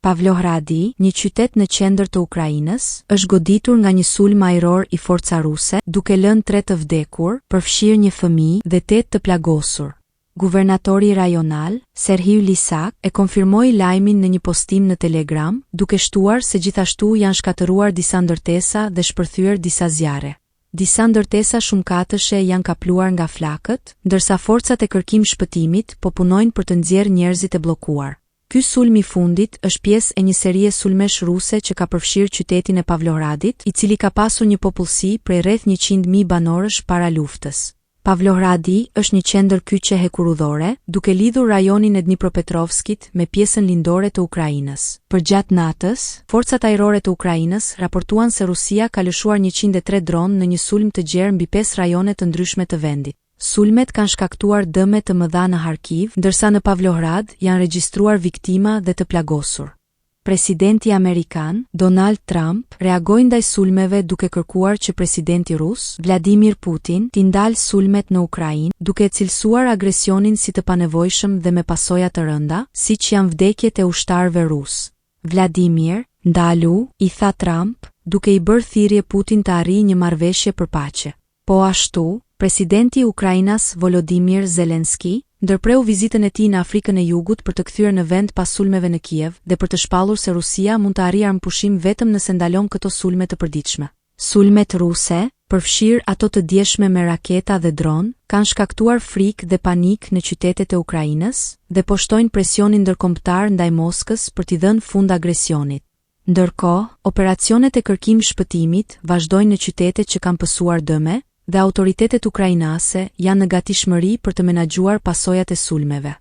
Pavlohradi, një qytet në qendër të Ukrainës, është goditur nga një sulm ajror i forca ruse, duke lënë 3 të vdekur, përfshirë një fëmijë dhe 8 të plagosur. Guvernatori rajonal, Serhiy Lysak, e konfirmoi lajmin në një postim në Telegram, duke shtuar se gjithashtu janë shkatëruar disa ndërtesa dhe shpërthyer disa zjarre. Disa ndërtesa shumëkatëshe janë kapluar nga flakët, ndërsa forcat e kërkim shpëtimit po punojnë për të nxjerrë njerëzit e bllokuar. Ky sulm i fundit është pjesë e një serie sulmesh ruse që ka përfshirë qytetin e Pavlohradit, i cili ka pasur një popullsi prej rreth 100.000 banorësh para luftës. Pavlohradi është një qendër kyçe hekurudhore, duke lidhur rajonin e Dnipropetrovskit me pjesën lindore të Ukrainës. Përgjatë natës, forcat ajrore të Ukrainës raportuan se Rusia ka lëshuar 103 dronë në një sulm të gjerë mbi 5 rajone të ndryshme të vendit. Sulmet kanë shkaktuar dëme të mëdha në Harkiv, ndërsa në Pavlohrad janë regjistruar viktima dhe të plagosur. Presidenti Amerikan, Donald Trump, reagoi ndaj sulmeve duke kërkuar që presidenti rus, Vladimir Putin, t'i ndalë sulmet në Ukrainë, duke cilësuar agresionin si të panevojshëm dhe me pasoja të rënda, siç janë vdekjet e ushtarëve rus. Vladimir, ndalu, i tha Trump, duke i bërë thirrje Putin të arrijë një marrëveshje për paqe. Po ashtu, presidenti i Ukrainës Volodymyr Zelensky ndërpreu vizitën e tij në Afrikën e Jugut për të kthyer në vend pas sulmeve në Kiev dhe për të shpallur se Rusia mund të arrijë armëpushim vetëm nëse ndalon këto sulme të përditshme. Sulmet ruse, përfshirë ato të dieshme me raketa dhe dron, kanë shkaktuar frikë dhe panik në qytetet e Ukrainës dhe po shtojnë presionin ndërkombëtar ndaj Moskës për t'i dhënë fund agresionit. Ndërkohë, operacionet e kërkim shpëtimit vazhdojnë në qytetet që kanë pësuar dëme, dhe autoritetet ukrainase janë në gatishmëri për të menaxhuar pasojat e sulmeve.